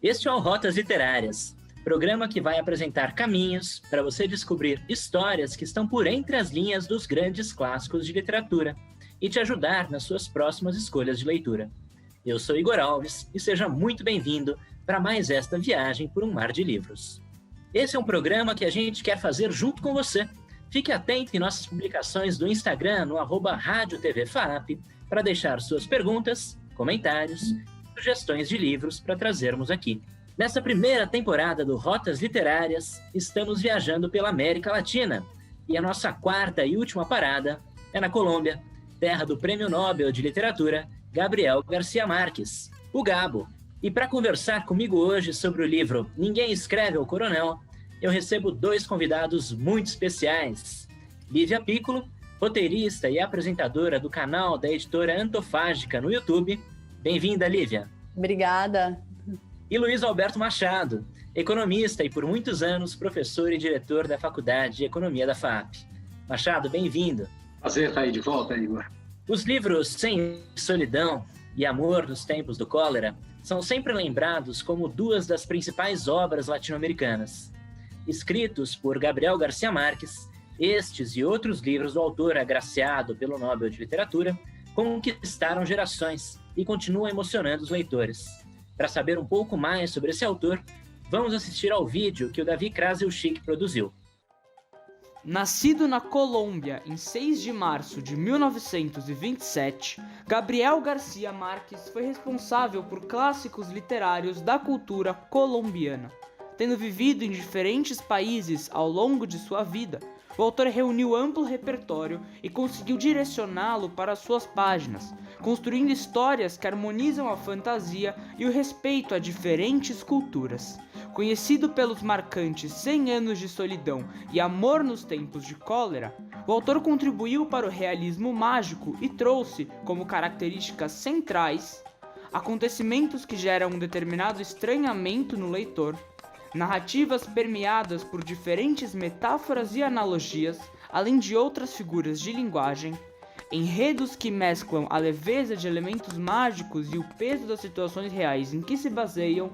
Este é o Rotas Literárias, programa que vai apresentar caminhos para você descobrir histórias que estão por entre as linhas dos grandes clássicos de literatura e te ajudar nas suas próximas escolhas de leitura. Eu sou Igor Alves e seja muito bem-vindo para mais esta viagem por um mar de livros. Esse é um programa que a gente quer fazer junto com você. Fique atento em nossas publicações do Instagram no @RádioTVFAAP para deixar suas perguntas, comentários e sugestões de livros para trazermos aqui. Nessa primeira temporada do Rotas Literárias, estamos viajando pela América Latina e a nossa quarta e última parada é na Colômbia, terra do Prêmio Nobel de Literatura Gabriel Garcia Marques, o Gabo. E para conversar comigo hoje sobre o livro Ninguém Escreve ao Coronel, eu recebo dois convidados muito especiais. Lívia Piccolo, roteirista e apresentadora do canal da editora Antofágica no YouTube. Bem-vinda, Lívia. Obrigada. E Luiz Alberto Machado, economista e por muitos anos professor e diretor da Faculdade de Economia da FAAP. Machado, bem-vindo. Prazer estar aí de volta, Igor. Os livros Sem Solidão e Amor nos Tempos do Cólera são sempre lembrados como duas das principais obras latino-americanas. Escritos por Gabriel Garcia Marques, estes e outros livros do autor agraciado pelo Nobel de Literatura conquistaram gerações e continuam emocionando os leitores. Para saber um pouco mais sobre esse autor, vamos assistir ao vídeo que o Davi Krasiuschik produziu. Nascido na Colômbia em 6 de março de 1927, Gabriel Garcia Marques foi responsável por clássicos literários da cultura colombiana. Tendo vivido em diferentes países ao longo de sua vida, o autor reuniu amplo repertório e conseguiu direcioná-lo para suas páginas, construindo histórias que harmonizam a fantasia e o respeito a diferentes culturas. Conhecido pelos marcantes 100 anos de solidão e Amor nos Tempos de Cólera, o autor contribuiu para o realismo mágico e trouxe, como características centrais, acontecimentos que geram um determinado estranhamento no leitor, narrativas permeadas por diferentes metáforas e analogias, além de outras figuras de linguagem, enredos que mesclam a leveza de elementos mágicos e o peso das situações reais em que se baseiam,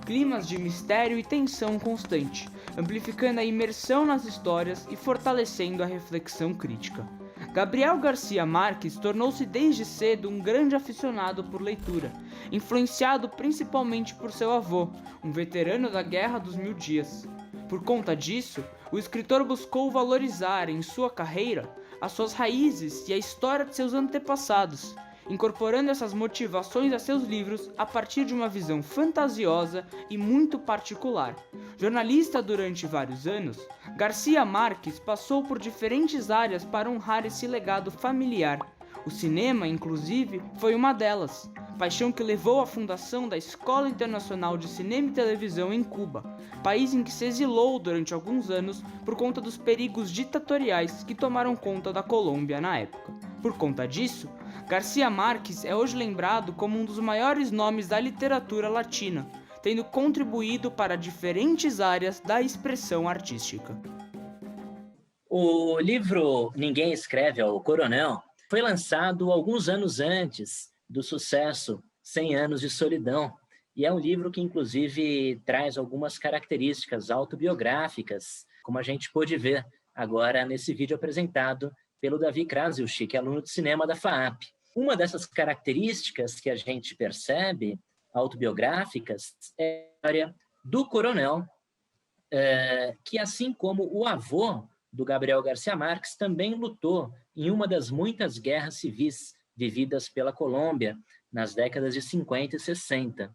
climas de mistério e tensão constante, amplificando a imersão nas histórias e fortalecendo a reflexão crítica. Gabriel Garcia Marques tornou-se desde cedo um grande aficionado por leitura, influenciado principalmente por seu avô, um veterano da Guerra dos Mil Dias. Por conta disso, o escritor buscou valorizar em sua carreira as suas raízes e a história de seus antepassados, incorporando essas motivações a seus livros a partir de uma visão fantasiosa e muito particular. Jornalista durante vários anos, Garcia Marques passou por diferentes áreas para honrar esse legado familiar. O cinema, inclusive, foi uma delas, paixão que levou à fundação da Escola Internacional de Cinema e Televisão em Cuba, país em que se exilou durante alguns anos por conta dos perigos ditatoriais que tomaram conta da Colômbia na época. Por conta disso, Garcia Marques é hoje lembrado como um dos maiores nomes da literatura latina, tendo contribuído para diferentes áreas da expressão artística. O livro Ninguém Escreve ao Coronel foi lançado alguns anos antes do sucesso 100 Anos de Solidão, e é um livro que, inclusive, traz algumas características autobiográficas, como a gente pôde ver agora nesse vídeo apresentado pelo Davi Krasiuschik, aluno de cinema da FAAP. Uma dessas características que a gente percebe, autobiográficas, é a história do coronel, que, assim como o avô do Gabriel Garcia Marques, também lutou em uma das muitas guerras civis vividas pela Colômbia nas décadas de 50 e 60.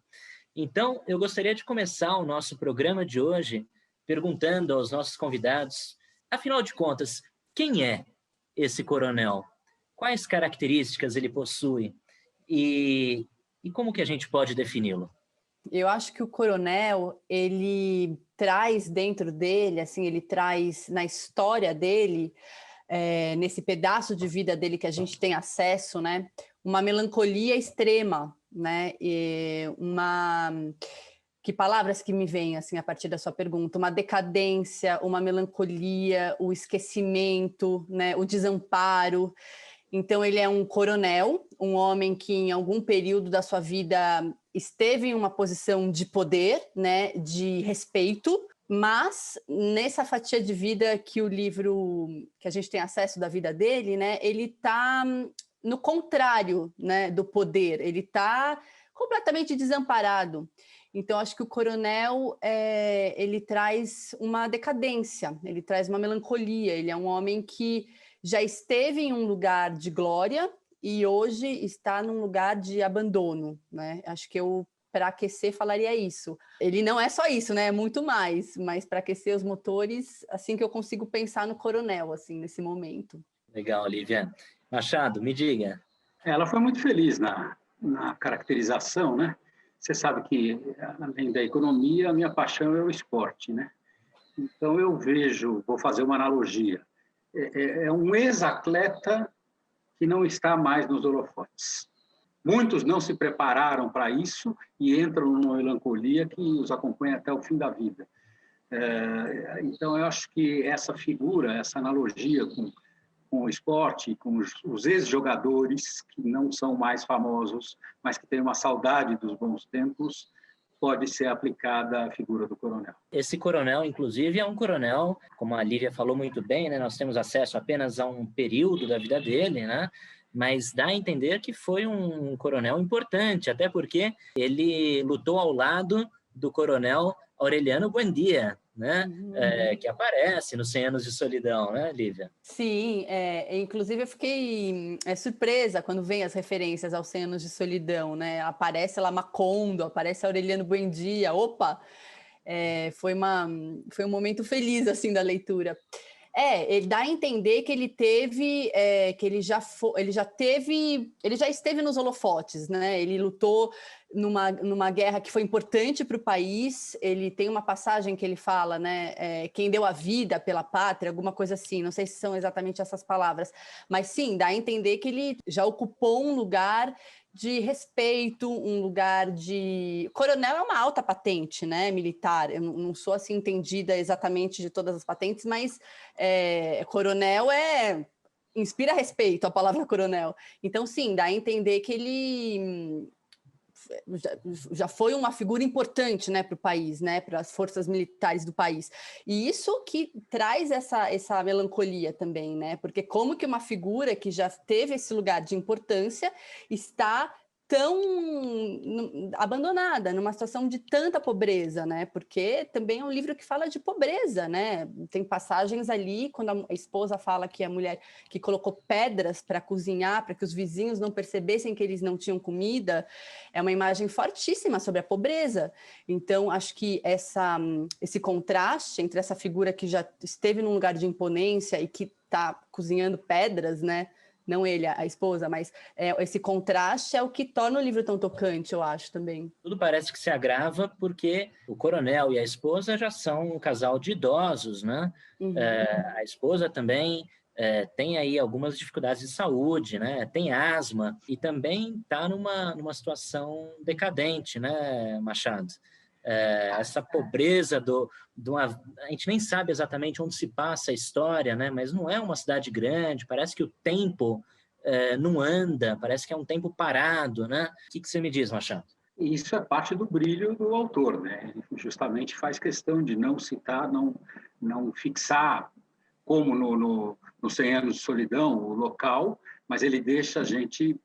Então, eu gostaria de começar o nosso programa de hoje perguntando aos nossos convidados, afinal de contas, quem é esse coronel? Quais características ele possui? E como que a gente pode defini-lo? Eu acho que o coronel, ele traz dentro dele, assim, ele traz na história dele, nesse pedaço de vida dele que a gente tem acesso, né, uma melancolia extrema, né, e que palavras que me vêm assim a partir da sua pergunta? Uma decadência, uma melancolia, o esquecimento, né? O desamparo. Então, ele é um coronel, um homem que em algum período da sua vida esteve em uma posição de poder, né, de respeito, mas nessa fatia de vida que o livro, que a gente tem acesso da vida dele, né, ele está no contrário, né, do poder, ele está completamente desamparado. Então, acho que o coronel, ele traz uma decadência, ele traz uma melancolia, ele é um homem que já esteve em um lugar de glória e hoje está num lugar de abandono, né? Acho que eu, para aquecer, falaria isso. Ele não é só isso, né? É muito mais, mas para aquecer os motores, assim que eu consigo pensar no coronel, assim, nesse momento. Legal, Lívia. Machado, me diga. Ela foi muito feliz na caracterização, né? Você sabe que, além da economia, a minha paixão é o esporte, né? Então, eu vejo, vou fazer uma analogia, é um ex-atleta que não está mais nos holofotes. Muitos não se prepararam para isso e entram numa melancolia que os acompanha até o fim da vida. Então, eu acho que essa figura, essa analogia com o esporte, com os ex-jogadores que não são mais famosos, mas que têm uma saudade dos bons tempos, pode ser aplicada à figura do coronel. Esse coronel, inclusive, é um coronel, como a Lívia falou muito bem, né? Nós temos acesso apenas a um período da vida dele, né? Mas dá a entender que foi um coronel importante, até porque ele lutou ao lado do coronel Aureliano Buendia, né? Que aparece nos 100 Anos de Solidão, né, Lívia? Sim, inclusive eu fiquei surpresa quando vem as referências aos 100 Anos de Solidão, né? Aparece lá Macondo, aparece Aureliano Buendia, opa! Foi um momento feliz, assim, da leitura. Ele dá a entender que ele teve, que ele já esteve nos holofotes, né? Ele lutou numa guerra que foi importante para o país. Ele tem uma passagem que ele fala, né? Quem deu a vida pela pátria, alguma coisa assim. Não sei se são exatamente essas palavras, mas sim, dá a entender que ele já ocupou um lugar de respeito, um lugar de... Coronel é uma alta patente, né, militar. Eu não sou assim entendida exatamente de todas as patentes, mas coronel inspira respeito, a palavra coronel. Então, sim, dá a entender que ele já foi uma figura importante, né, para o país, né, para as forças militares do país. E isso que traz essa melancolia também, né, porque como que uma figura que já teve esse lugar de importância está tão abandonada, numa situação de tanta pobreza, né? Porque também é um livro que fala de pobreza, né? Tem passagens ali, quando a esposa fala que a mulher que colocou pedras para cozinhar, para que os vizinhos não percebessem que eles não tinham comida, é uma imagem fortíssima sobre a pobreza. Então, acho que esse contraste entre essa figura que já esteve num lugar de imponência e que está cozinhando pedras, né? Não ele, a esposa, mas esse contraste é o que torna o livro tão tocante, eu acho, também. Tudo parece que se agrava porque o coronel e a esposa já são um casal de idosos, né? Uhum. A esposa também tem aí algumas dificuldades de saúde, né? Tem asma e também está numa situação decadente, né, Machado? Essa pobreza a gente nem sabe exatamente onde se passa a história, né? Mas não é uma cidade grande, parece que o tempo não anda, parece que é um tempo parado, né? O que você me diz, Machado? E isso é parte do brilho do autor, né? Ele justamente faz questão de não citar, não fixar, como no 100 Anos de Solidão, o local, mas ele deixa a gente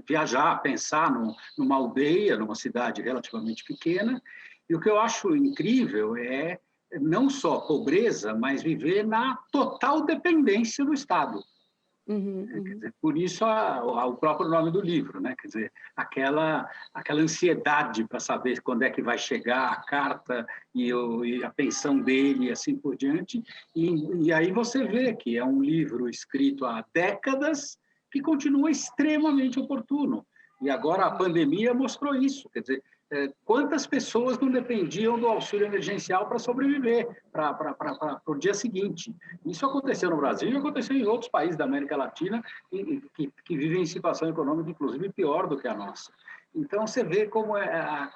viajar, pensar numa aldeia, numa cidade relativamente pequena. E o que eu acho incrível é não só pobreza, mas viver na total dependência do Estado. Uhum. Quer dizer, por isso o próprio nome do livro, né? Quer dizer, aquela ansiedade para saber quando é que vai chegar a carta e a pensão dele e assim por diante. E aí você vê que é um livro escrito há décadas que continua extremamente oportuno. E agora a pandemia mostrou isso. Quer dizer, quantas pessoas não dependiam do auxílio emergencial para sobreviver para o dia seguinte? Isso aconteceu no Brasil e aconteceu em outros países da América Latina que vivem em situação econômica, inclusive, pior do que a nossa. Então, você vê como a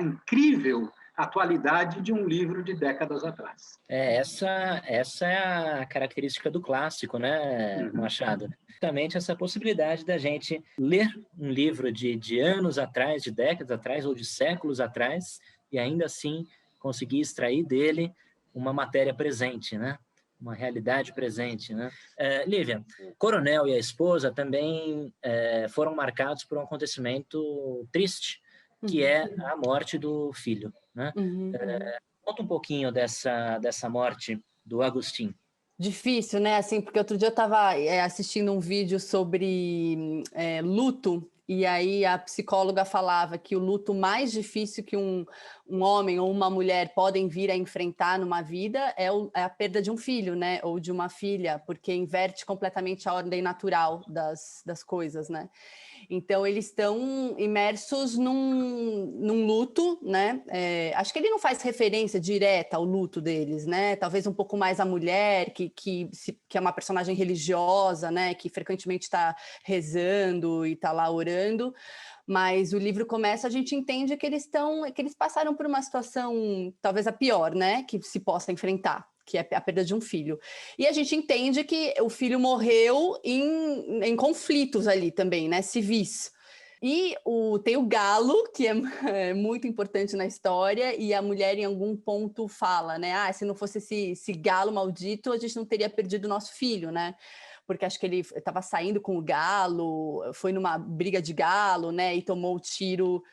incrível atualidade de um livro de décadas atrás. Essa é a característica do clássico, né, Machado? Justamente essa possibilidade da gente ler um livro de anos atrás, de décadas atrás ou de séculos atrás, e ainda assim conseguir extrair dele uma matéria presente, né? Uma realidade presente, né? Lívia, o coronel e a esposa também foram marcados por um acontecimento triste, que é a morte do filho, né? Conta um pouquinho dessa morte do Agustin. Difícil, né? Assim, porque outro dia eu estava assistindo um vídeo sobre luto, e aí a psicóloga falava que o luto mais difícil que um homem ou uma mulher podem vir a enfrentar numa vida é a perda de um filho, né? Ou de uma filha, porque inverte completamente a ordem natural das coisas, né? Então, eles estão imersos num luto, né? Acho que ele não faz referência direta ao luto deles, né? Talvez um pouco mais a mulher, que é uma personagem religiosa, né? Que frequentemente está rezando e está lá orando. Mas o livro começa, a gente entende que eles passaram por uma situação, talvez a pior, né? Que se possa enfrentar, que é a perda de um filho. E a gente entende que o filho morreu em conflitos ali também, né, civis. E tem o galo, que é muito importante na história, e a mulher em algum ponto fala, né, se não fosse esse galo maldito, a gente não teria perdido o nosso filho, né? Porque acho que ele estava saindo com o galo, foi numa briga de galo, né, e tomou o tiro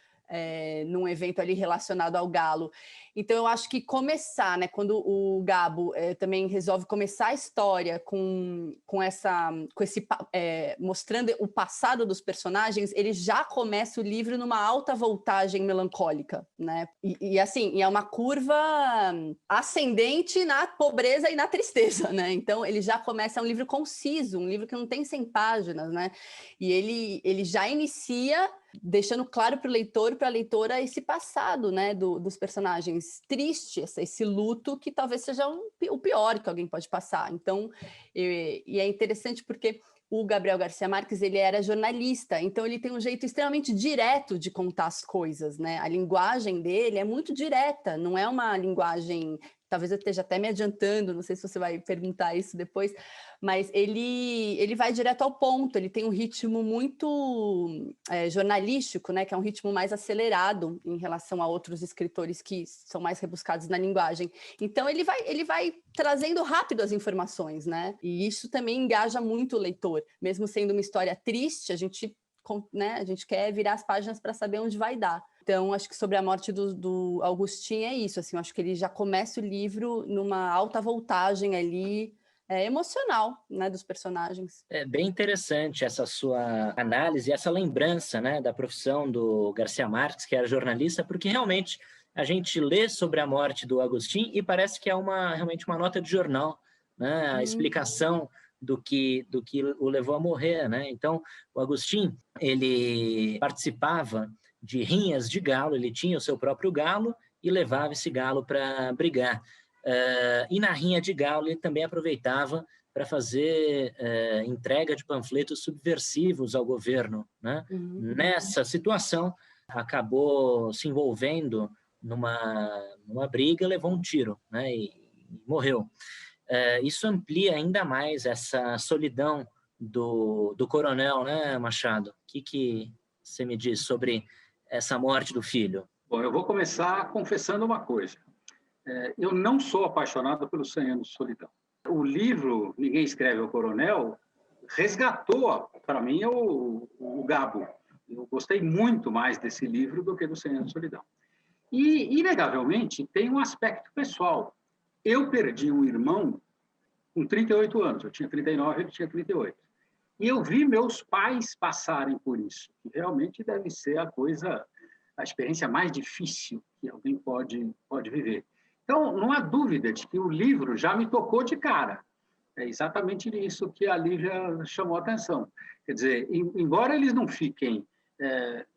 num evento ali relacionado ao galo. Então, eu acho que começar, né, quando o Gabo também resolve começar a história mostrando o passado dos personagens, ele já começa o livro numa alta voltagem melancólica, né? E assim, é uma curva ascendente na pobreza e na tristeza, né? Então, ele já começa um livro conciso, um livro que não tem 100 páginas, né? E ele já inicia deixando claro para o leitor, para a leitora, esse passado, né, dos personagens triste, esse luto que talvez seja o pior que alguém pode passar. Então, e é interessante porque o Gabriel Garcia Marques, ele era jornalista, então ele tem um jeito extremamente direto de contar as coisas, né? A linguagem dele é muito direta, não é uma linguagem... Talvez eu esteja até me adiantando, não sei se você vai perguntar isso depois, mas ele vai direto ao ponto, ele tem um ritmo muito jornalístico, né, que é um ritmo mais acelerado em relação a outros escritores que são mais rebuscados na linguagem. Então, ele vai trazendo rápido as informações, né? E isso também engaja muito o leitor. Mesmo sendo uma história triste, a gente quer virar as páginas para saber onde vai dar. Então, acho que sobre a morte do Agustin é isso, assim, eu acho que ele já começa o livro numa alta voltagem ali, emocional, né, dos personagens. É bem interessante essa sua análise, essa lembrança, né, da profissão do Garcia Marques, que era jornalista, porque realmente a gente lê sobre a morte do Agustin e parece que é realmente uma nota de jornal, né, a explicação do que o levou a morrer, né? Então, o Agustin, ele participava de rinhas de galo, ele tinha o seu próprio galo e levava esse galo para brigar. E na rinha de galo ele também aproveitava para fazer entrega de panfletos subversivos ao governo, né? Nessa situação, acabou se envolvendo numa briga, levou um tiro, né? E morreu. Isso amplia ainda mais essa solidão do coronel, né, Machado? O que você me diz sobre essa morte do filho? Bom, eu vou começar confessando uma coisa. Eu não sou apaixonado pelos 100 anos de solidão. O livro Ninguém Escreve ao Coronel resgatou, para mim, o Gabo. Eu gostei muito mais desse livro do que do 100 anos de solidão. E, inegavelmente, tem um aspecto pessoal. Eu perdi um irmão com 38 anos. Eu tinha 39, ele tinha 38. E eu vi meus pais passarem por isso. Que realmente deve ser a experiência mais difícil que alguém pode viver. Então, não há dúvida de que o livro já me tocou de cara. É exatamente isso que a Lívia chamou a atenção. Quer dizer, embora eles não fiquem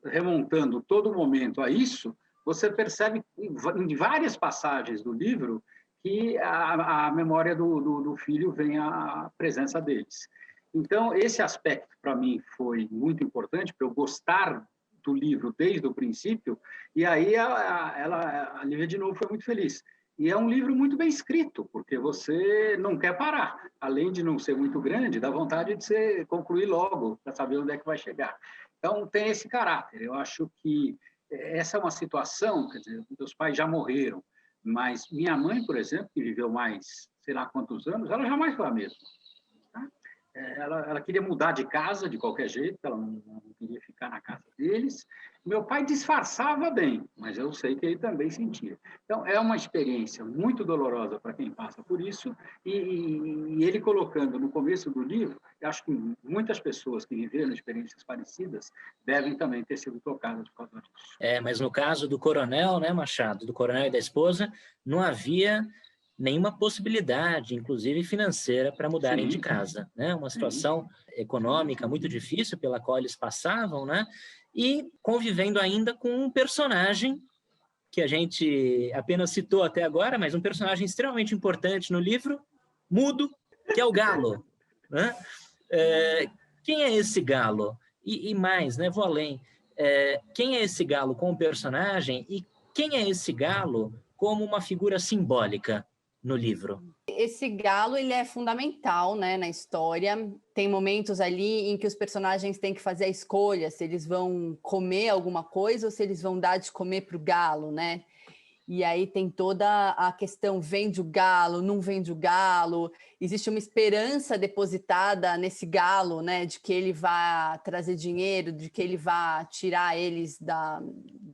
remontando todo momento a isso, você percebe em várias passagens do livro que a memória do filho vem à presença deles. Então, esse aspecto, para mim, foi muito importante, para eu gostar curto o livro desde o princípio, e aí a Lívia, de novo, foi muito feliz. E é um livro muito bem escrito, porque você não quer parar. Além de não ser muito grande, dá vontade de você concluir logo, para saber onde é que vai chegar. Então, tem esse caráter. Eu acho que essa é uma situação, quer dizer, meus pais já morreram, mas minha mãe, por exemplo, que viveu mais, sei lá quantos anos, ela jamais foi a mesma. Tá? Ela queria mudar de casa de qualquer jeito, ela não queria ficar na casa deles. Meu pai disfarçava bem, mas eu sei que ele também sentia. Então, é uma experiência muito dolorosa para quem passa por isso, e ele colocando no começo do livro, eu acho que muitas pessoas que viveram experiências parecidas devem também ter sido tocadas por causa disso. Mas no caso do coronel, né, Machado, do coronel e da esposa, não havia nenhuma possibilidade, inclusive financeira, para mudarem de casa, né? Uma situação econômica muito difícil pela qual eles passavam, né? E convivendo ainda com um personagem que a gente apenas citou até agora, mas um personagem extremamente importante no livro, mudo, que é o Galo, né? Quem é esse Galo? E mais, né? Vou além. Quem é esse Galo como personagem e quem é esse Galo como uma figura simbólica no livro? Esse galo, ele é fundamental, né, na história. Tem momentos ali em que os personagens têm que fazer a escolha se eles vão comer alguma coisa ou se eles vão dar de comer para o galo, né? E aí tem toda a questão, vende o galo, não vende o galo, existe uma esperança depositada nesse galo, né, de que ele vá trazer dinheiro, de que ele vá tirar eles da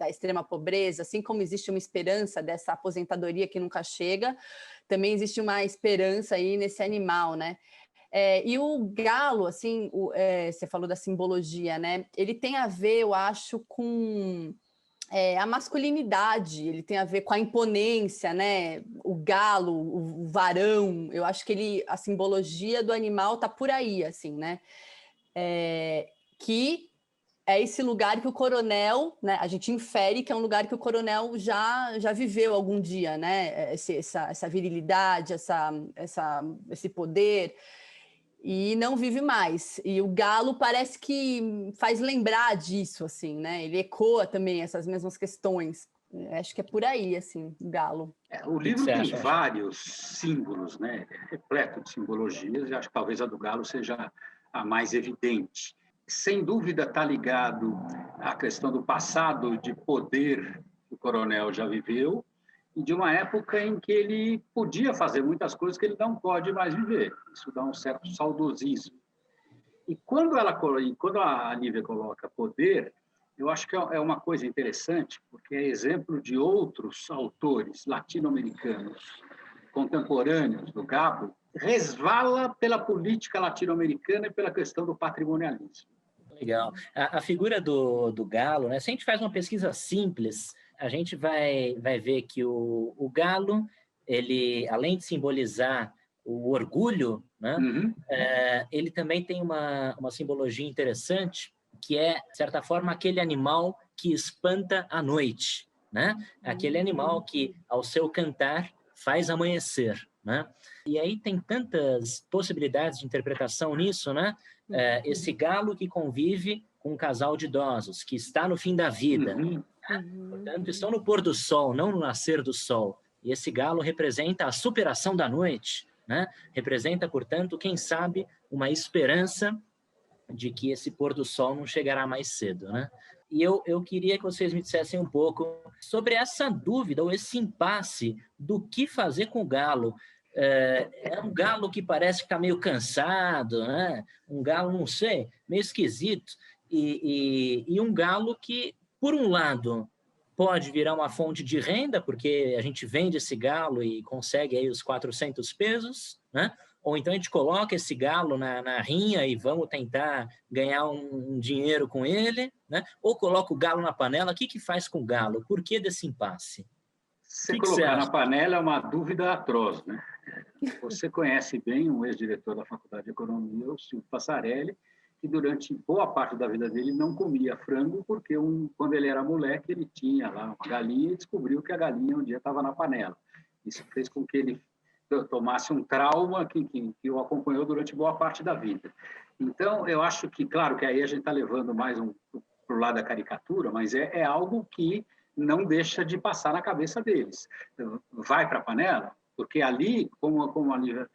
extrema pobreza, assim como existe uma esperança dessa aposentadoria que nunca chega, também existe uma esperança aí nesse animal, né? E o galo, assim, você falou da simbologia, né? Ele tem a ver, eu acho, com a masculinidade, ele tem a ver com a imponência, né? O galo, o varão, eu acho que a simbologia do animal tá por aí, assim, né? Que é esse lugar que o coronel, né? A gente infere que é um lugar que o coronel já viveu algum dia, né? Essa virilidade, esse poder, e não vive mais. E o galo parece que faz lembrar disso, assim, né? Ele ecoa também essas mesmas questões. Acho que é por aí, assim, o galo. O livro tem vários símbolos, né? Repleto de simbologias, e acho que talvez a do galo seja a mais evidente. Sem dúvida está ligado à questão do passado de poder que o coronel já viveu e de uma época em que ele podia fazer muitas coisas que ele não pode mais viver. Isso dá um certo saudosismo. E quando a Lívia coloca poder, eu acho que é uma coisa interessante, porque é exemplo de outros autores latino-americanos contemporâneos do Gabo, resvala pela política latino-americana e pela questão do patrimonialismo. Legal. A figura do galo, né? Se a gente faz uma pesquisa simples, a gente vai ver que o galo, ele, além de simbolizar o orgulho, né? Ele também tem uma simbologia interessante, que é, de certa forma, aquele animal que espanta a noite, né? Aquele animal que, ao seu cantar, faz amanhecer, né? E aí tem tantas possibilidades de interpretação nisso, né? Esse galo que convive com um casal de idosos, que está no fim da vida. Portanto, estão no pôr do sol, não no nascer do sol. E esse galo representa a superação da noite, né? Representa, portanto, quem sabe, uma esperança de que esse pôr do sol não chegará mais cedo, né? E eu queria que vocês me dissessem um pouco sobre essa dúvida, ou esse impasse do que fazer com o galo. É um galo que parece que está meio cansado, né? Um galo, não sei, meio esquisito. E um galo que, por um lado, pode virar uma fonte de renda, porque a gente vende esse galo e consegue aí os 400 pesos, né? Ou então a gente coloca esse galo na rinha e vamos tentar ganhar um dinheiro com ele, né? Ou coloca o galo na panela. O que faz com o galo? Por que desse impasse? Se colocar na panela é uma dúvida atroz, né? Você conhece bem um ex-diretor da Faculdade de Economia, o Silvio Passarelli, que durante boa parte da vida dele não comia frango, porque quando ele era moleque ele tinha lá uma galinha e descobriu que a galinha um dia estava na panela. Isso fez com que ele tomasse um trauma que o acompanhou durante boa parte da vida. Então, eu acho que, claro, que aí a gente está levando mais para para o lado da caricatura, mas é algo que não deixa de passar na cabeça deles. Vai para a panela, porque ali, como a Lívia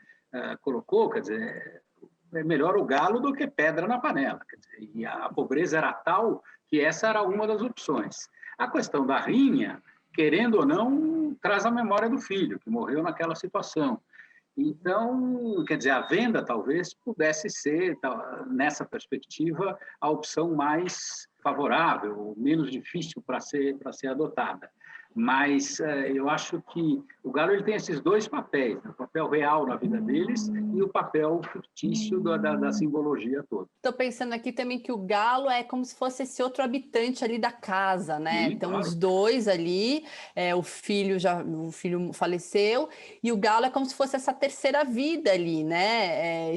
colocou, quer dizer, é melhor o galo do que pedra na panela. Quer dizer, e a pobreza era tal que essa era uma das opções. A questão da rinha, querendo ou não, traz a memória do filho, que morreu naquela situação. Então, quer dizer, a venda talvez pudesse ser, nessa perspectiva, a opção mais favorável, menos difícil para ser adotada. Mas eu acho que o galo ele tem esses dois papéis, né? O papel real na vida deles e o papel fictício da simbologia toda. Estou pensando aqui também que o galo é como se fosse esse outro habitante ali da casa, né? Sim, então, claro. Os dois ali, o filho faleceu, e o galo é como se fosse essa terceira vida ali, né?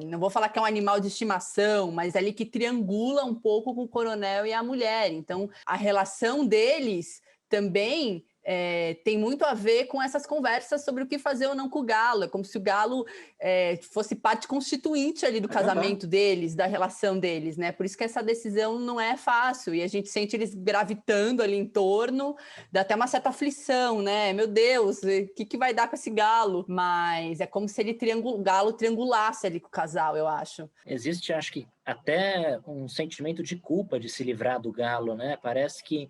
Não vou falar que é um animal de estimação, mas ali que triangula um pouco com o coronel e a mulher. Então, a relação deles também tem muito a ver com essas conversas sobre o que fazer ou não com o galo. É como se o galo fosse parte constituinte ali do casamento deles, da relação deles, né? Por isso que essa decisão não é fácil, e a gente sente eles gravitando ali em torno, dá até uma certa aflição, né? Meu Deus, o que vai dar com esse galo? Mas é como se o galo triangulasse ali com o casal, eu acho. Existe, acho que, até um sentimento de culpa de se livrar do galo, né? Parece que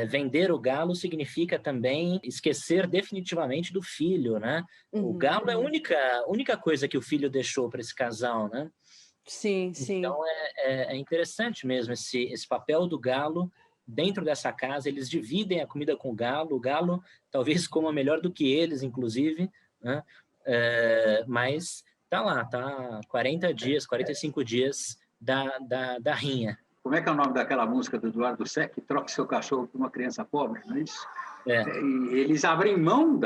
vender o galo significa também esquecer definitivamente do filho, né? O galo é a única coisa que o filho deixou para esse casal, né? Sim, sim. Então é interessante mesmo esse papel do galo dentro dessa casa. Eles dividem a comida com o galo talvez coma melhor do que eles, inclusive, né? Mas tá lá, tá 40 dias, 45 dias da rinha. Como é que é o nome daquela música do Eduardo Sec? Troque seu cachorro por uma criança pobre, não é isso? E eles abrem mão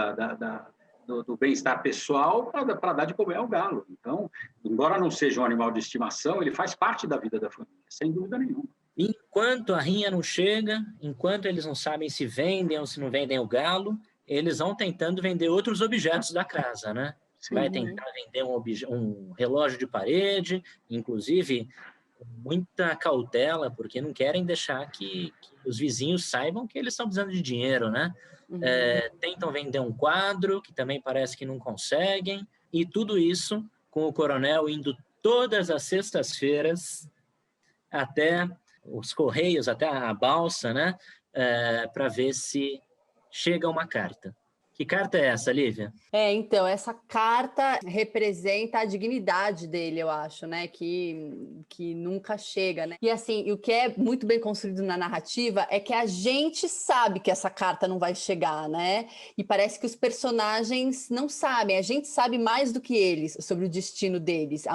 do bem-estar pessoal para dar de comer ao galo. Então, embora não seja um animal de estimação, ele faz parte da vida da família, sem dúvida nenhuma. Enquanto a rinha não chega, enquanto eles não sabem se vendem ou se não vendem o galo, eles vão tentando vender outros objetos da casa, né? Sim. Vai tentar vender um relógio de parede, inclusive muita cautela, porque não querem deixar que os vizinhos saibam que eles estão precisando de dinheiro, né? Tentam vender um quadro, que também parece que não conseguem, e tudo isso com o coronel indo todas as sextas-feiras até os Correios, até a balsa, né? Para ver se chega uma carta. Que carta é essa, Lívia? Então, essa carta representa a dignidade dele, eu acho, né? Que nunca chega, né? E assim, o que é muito bem construído na narrativa é que a gente sabe que essa carta não vai chegar, né? E parece que os personagens não sabem, a gente sabe mais do que eles sobre o destino deles.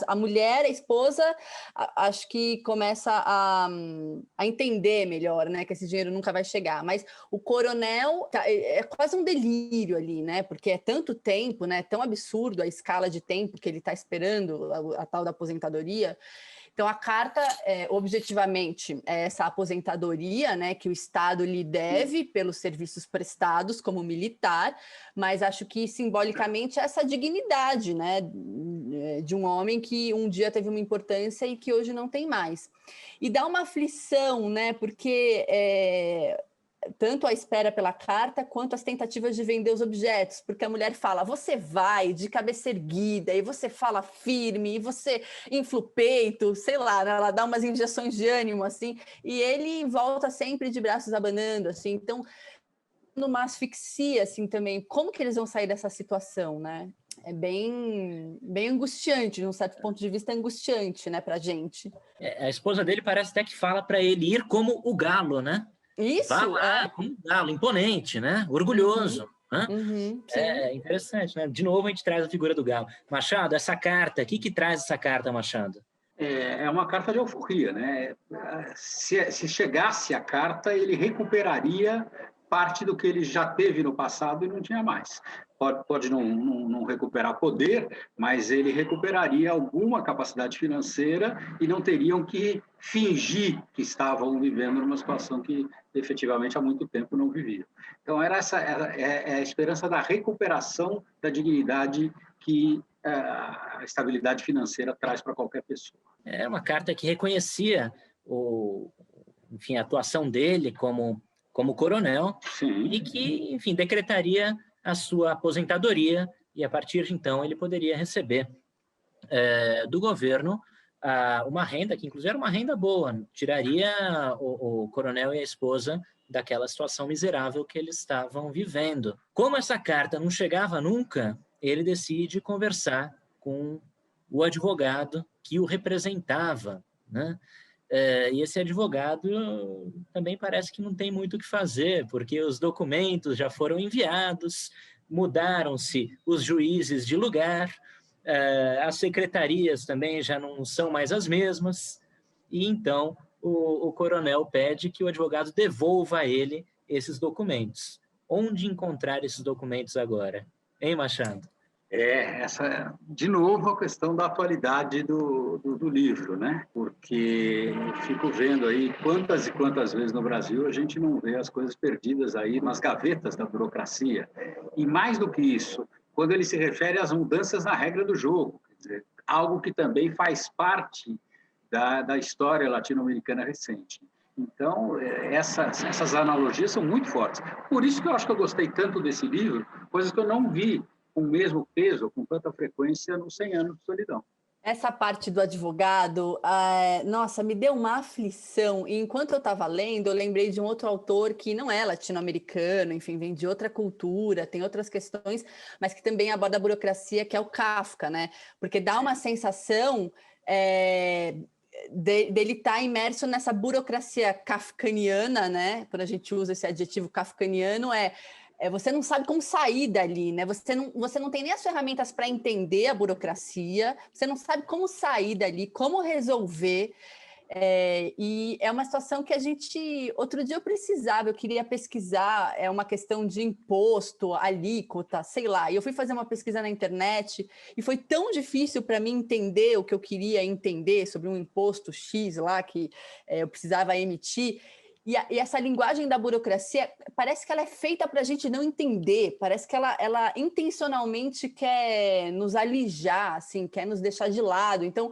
A mulher, a esposa, acho que começa a entender melhor, né? Que esse dinheiro nunca vai chegar. Mas o coronel é quase um delírio ali, né? Porque é tanto tempo, né? Tão absurdo a escala de tempo que ele está esperando a tal da aposentadoria. Então, a carta, objetivamente, é essa aposentadoria, né, que o Estado lhe deve pelos serviços prestados como militar, mas acho que, simbolicamente, é essa dignidade, né, de um homem que um dia teve uma importância e que hoje não tem mais. E dá uma aflição, né, porque tanto a espera pela carta quanto as tentativas de vender os objetos, porque a mulher fala, você vai de cabeça erguida, e você fala firme, e você infla o peito, sei lá, ela dá umas injeções de ânimo, assim, e ele volta sempre de braços abanando, assim, então, numa asfixia, assim, também, como que eles vão sair dessa situação, né? É bem angustiante, de um certo ponto de vista, angustiante, né, pra gente. A esposa dele parece até que fala para ele ir como o galo, né? Isso, Vá lá, como um galo, imponente, né? Orgulhoso. Né? É interessante, né? De novo, a gente traz a figura do galo. Machado, essa carta, o que traz essa carta, Machado? É uma carta de euforia, né? Se chegasse a carta, ele recuperaria parte do que ele já teve no passado e não tinha mais. Pode não recuperar poder, mas ele recuperaria alguma capacidade financeira e não teriam que fingir que estavam vivendo numa situação que efetivamente há muito tempo não viviam. Então, era a esperança da recuperação da dignidade que a estabilidade financeira traz para qualquer pessoa. É uma carta que reconhecia enfim, a atuação dele como coronel, Sim. e que, enfim, decretaria a sua aposentadoria, e a partir de então ele poderia receber do governo uma renda, que inclusive era uma renda boa, tiraria o coronel e a esposa daquela situação miserável que eles estavam vivendo. Como essa carta não chegava nunca, ele decide conversar com o advogado que o representava, né? E esse advogado também parece que não tem muito o que fazer, porque os documentos já foram enviados, mudaram-se os juízes de lugar, as secretarias também já não são mais as mesmas, e então o coronel pede que o advogado devolva a ele esses documentos. Onde encontrar esses documentos agora? Hein, Machado? Essa, de novo, a questão da atualidade do livro, né? Porque eu fico vendo aí quantas e quantas vezes no Brasil a gente não vê as coisas perdidas aí nas gavetas da burocracia. E mais do que isso, quando ele se refere às mudanças na regra do jogo, quer dizer, algo que também faz parte da história latino-americana recente. Então, essas analogias são muito fortes. Por isso que eu acho que eu gostei tanto desse livro, coisas que eu não vi com o mesmo peso, com tanta frequência, nos 100 anos de solidão. Essa parte do advogado, nossa, me deu uma aflição. E enquanto eu estava lendo, eu lembrei de um outro autor que não é latino-americano, enfim, vem de outra cultura, tem outras questões, mas que também aborda a burocracia, que é o Kafka, né? Porque dá uma sensação dele estar imerso nessa burocracia kafkaniana, né? Quando a gente usa esse adjetivo kafkaniano, você não sabe como sair dali, né? Você não tem nem as ferramentas para entender a burocracia, você não sabe como sair dali, como resolver. E é uma situação que a gente... Outro dia eu queria pesquisar uma questão de imposto, alíquota, sei lá. E eu fui fazer uma pesquisa na internet e foi tão difícil para mim entender o que eu queria entender sobre um imposto X lá que eu precisava emitir. E essa linguagem da burocracia, parece que ela é feita para a gente não entender, parece que ela intencionalmente quer nos alijar, assim, quer nos deixar de lado. Então,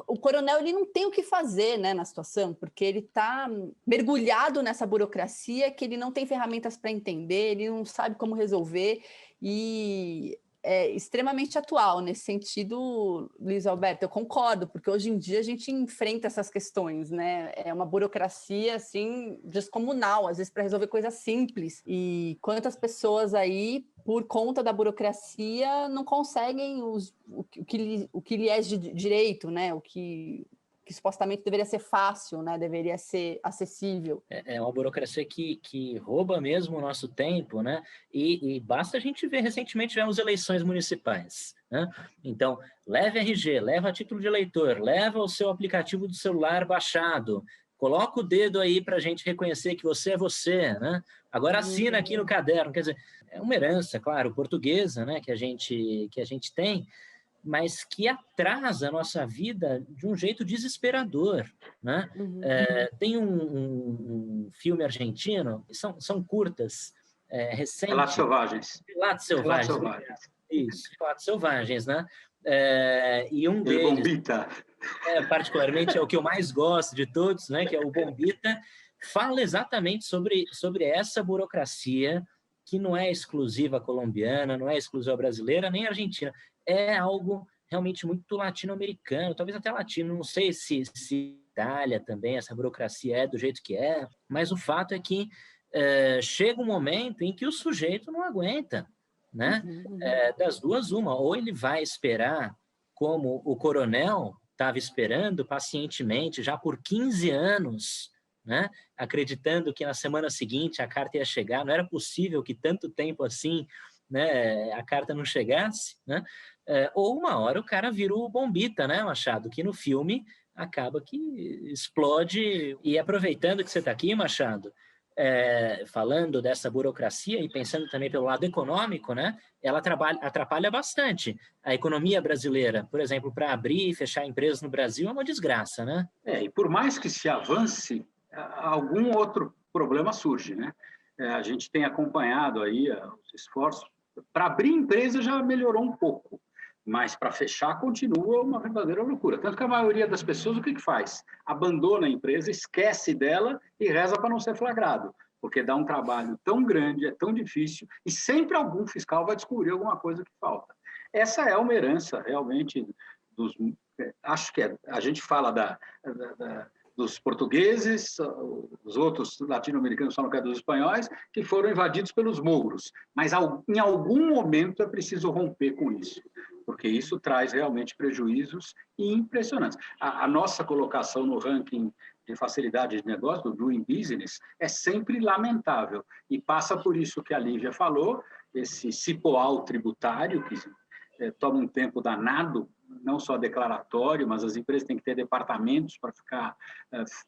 o coronel ele não tem o que fazer, né, na situação, porque ele está mergulhado nessa burocracia que ele não tem ferramentas para entender, ele não sabe como resolver, e é extremamente atual nesse sentido, Luiz Alberto. Eu concordo, porque hoje em dia a gente enfrenta essas questões, né? É uma burocracia assim descomunal, às vezes para resolver coisas simples. E quantas pessoas aí, por conta da burocracia, não conseguem o que lhe é de direito, né? O que supostamente deveria ser fácil, né? Deveria ser acessível. É uma burocracia que rouba mesmo o nosso tempo, né? E basta a gente ver, recentemente tivemos eleições municipais, né? Então, leve RG, leva título de eleitor, leva o seu aplicativo do celular baixado, coloca o dedo aí para a gente reconhecer que você é você, né? Agora assina aqui no caderno, quer dizer, é uma herança, claro, portuguesa, né? Que a gente tem, mas que atrasa a nossa vida de um jeito desesperador, né? Tem um filme argentino, são curtas, recentes. Relatos Selvagens. Relatos Selvagens. Isso, Relatos Selvagens, né? E um deles... Bombita. Particularmente é o que eu mais gosto de todos, né? Que é o Bombita, fala exatamente sobre essa burocracia que não é exclusiva colombiana, não é exclusiva brasileira, nem argentina. É algo realmente muito latino-americano, talvez até latino, não sei se Itália também, essa burocracia é do jeito que é, mas o fato é que chega um momento em que o sujeito não aguenta, né? Das duas, uma, ou ele vai esperar como o coronel estava esperando pacientemente já por 15 anos, né? Acreditando que na semana seguinte a carta ia chegar, não era possível que tanto tempo assim, né, a carta não chegasse, né? Ou uma hora o cara vira o Bombita, né, Machado? Que no filme acaba que explode. E aproveitando que você está aqui, Machado, falando dessa burocracia e pensando também pelo lado econômico, né? Ela atrapalha bastante a economia brasileira. Por exemplo, para abrir e fechar empresas no Brasil é uma desgraça, né? E por mais que se avance, algum outro problema surge, né? A gente tem acompanhado aí os esforços. Para abrir empresa já melhorou um pouco, Mas para fechar continua uma verdadeira loucura. Tanto que a maioria das pessoas o que faz? Abandona a empresa, esquece dela e reza para não ser flagrado, porque dá um trabalho tão grande, é tão difícil, e sempre algum fiscal vai descobrir alguma coisa que falta. Essa é uma herança realmente dos... Acho que a gente fala dos portugueses, os outros latino-americanos falam que é dos espanhóis, que foram invadidos pelos mouros. Mas em algum momento é preciso romper com isso, porque isso traz realmente prejuízos impressionantes. A nossa colocação no ranking de facilidade de negócio, do Doing Business, é sempre lamentável. E passa por isso que a Lívia falou, esse cipoal tributário, que toma um tempo danado, não só declaratório, mas as empresas têm que ter departamentos para ficar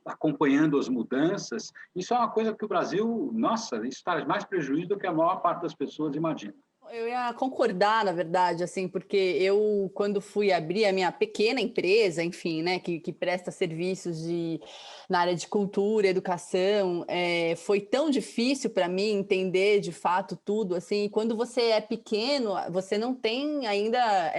acompanhando as mudanças. Isso é uma coisa que o Brasil, nossa, isso traz mais prejuízo do que a maior parte das pessoas imagina. Eu ia concordar, na verdade, assim, porque eu, quando fui abrir a minha pequena empresa, enfim, né, que presta serviços na área de cultura, educação, foi tão difícil para mim entender, de fato, tudo, assim, quando você é pequeno, você não tem ainda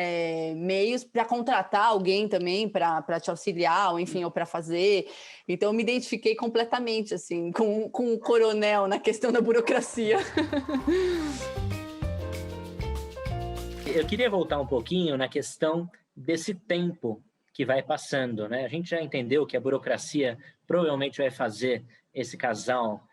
meios para contratar alguém também para te auxiliar, ou enfim, ou para fazer. Então, eu me identifiquei completamente, assim, com o coronel na questão da burocracia. Eu queria voltar um pouquinho na questão desse tempo que vai passando, né? A gente já entendeu que a burocracia provavelmente vai fazer esse casal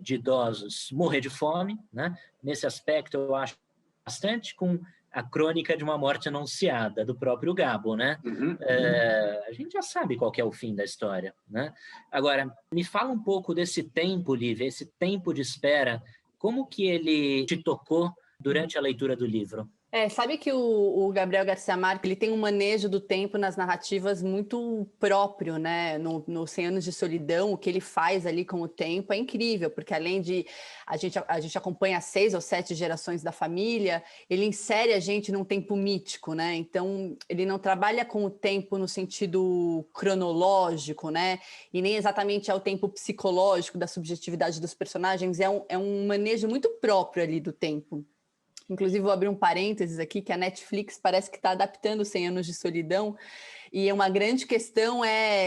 de idosos morrer de fome, né? Nesse aspecto, eu acho bastante com a crônica de uma morte anunciada do próprio Gabo, né? A gente já sabe qual que é o fim da história, né? Agora, me fala um pouco desse tempo, Lívia, esse tempo de espera, como que ele te tocou durante a leitura do livro? Sabe que o Gabriel Garcia Marques, ele tem um manejo do tempo nas narrativas muito próprio, né? No 100 Anos de Solidão, o que ele faz ali com o tempo é incrível, porque além de a gente acompanha 6 ou 7 gerações da família, ele insere a gente num tempo mítico, né? Então, ele não trabalha com o tempo no sentido cronológico, né? E nem exatamente é o tempo psicológico da subjetividade dos personagens, é um manejo muito próprio ali do tempo. Inclusive, vou abrir um parênteses aqui, que a Netflix parece que está adaptando 100 Anos de Solidão, e uma grande questão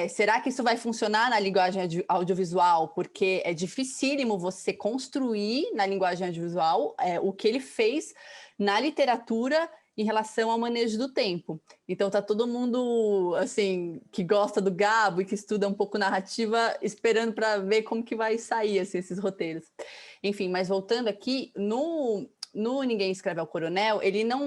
será que isso vai funcionar na linguagem audiovisual? Porque é dificílimo você construir na linguagem audiovisual o que ele fez na literatura em relação ao manejo do tempo. Então, tá todo mundo, assim, que gosta do Gabo e que estuda um pouco narrativa, esperando para ver como que vai sair, assim, esses roteiros. Enfim, mas voltando aqui, no Ninguém Escreve ao Coronel,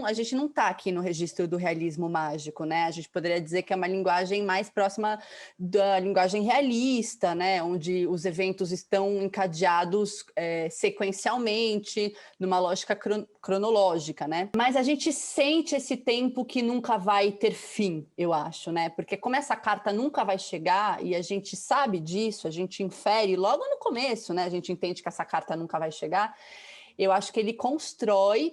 a gente não está aqui no registro do realismo mágico, né? A gente poderia dizer que é uma linguagem mais próxima da linguagem realista, né? Onde os eventos estão encadeados sequencialmente, numa lógica cronológica, né? Mas a gente sente esse tempo que nunca vai ter fim, eu acho, né? Porque como essa carta nunca vai chegar, e a gente sabe disso, a gente infere logo no começo, né? A gente entende que essa carta nunca vai chegar. Eu acho que ele constrói,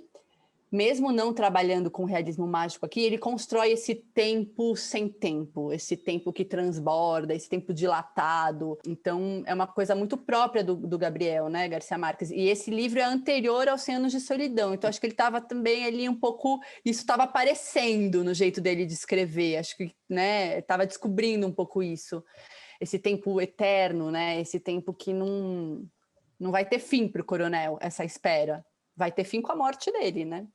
mesmo não trabalhando com realismo mágico aqui, ele constrói esse tempo sem tempo, esse tempo que transborda, esse tempo dilatado. Então, é uma coisa muito própria do Gabriel, né, Garcia Marques. E esse livro é anterior aos 100 Anos de Solidão. Então, acho que ele estava também ali um pouco... Isso estava aparecendo no jeito dele de escrever. Acho que, né, estava descobrindo um pouco isso. Esse tempo eterno, né, esse tempo que não vai ter fim para o coronel, essa espera. Vai ter fim com a morte dele, né?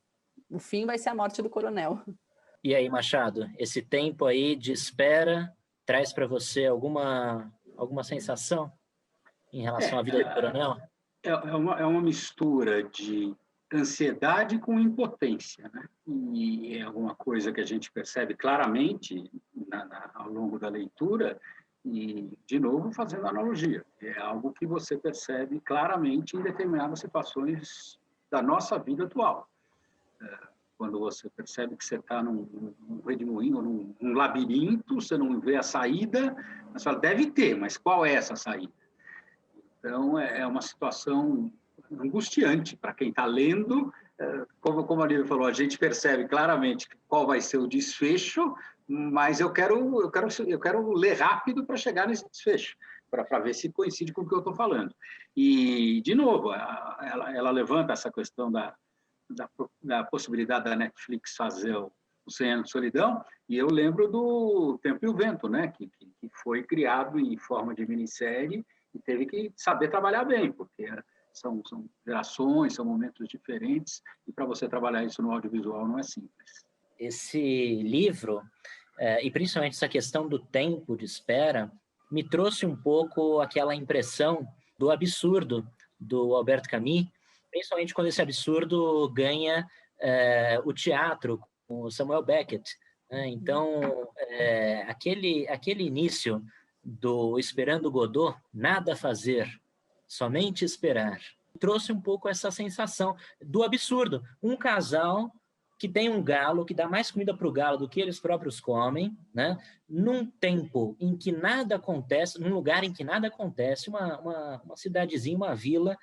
O fim vai ser a morte do coronel. E aí, Machado, esse tempo aí de espera traz para você alguma sensação em relação à vida do coronel? É uma mistura de ansiedade com impotência, né? E é alguma coisa que a gente percebe claramente ao longo da leitura. E, de novo, fazendo analogia, é algo que você percebe claramente em determinadas situações da nossa vida atual. Quando você percebe que você está num redemoinho, num labirinto, você não vê a saída, você fala, deve ter, mas qual é essa saída? Então, é uma situação angustiante para quem está lendo. Como a Lívia falou, a gente percebe claramente qual vai ser o desfecho, mas eu quero ler rápido para chegar nesse desfecho, para ver se coincide com o que eu estou falando. E, de novo, ela levanta essa questão da possibilidade da Netflix fazer o 100 Anos de Solidão, e eu lembro do Tempo e o Vento, né? que foi criado em forma de minissérie e teve que saber trabalhar bem, porque são gerações, são momentos diferentes, e para você trabalhar isso no audiovisual não é simples. Esse livro, e principalmente essa questão do tempo de espera, me trouxe um pouco aquela impressão do absurdo do Albert Camus, principalmente quando esse absurdo ganha o teatro com o Samuel Beckett, né? Então, aquele início do Esperando Godot, nada a fazer, somente esperar, trouxe um pouco essa sensação do absurdo. Um casal que tem um galo, que dá mais comida para o galo do que eles próprios comem, né? Num tempo em que nada acontece, num lugar em que nada acontece, uma cidadezinha, uma vila,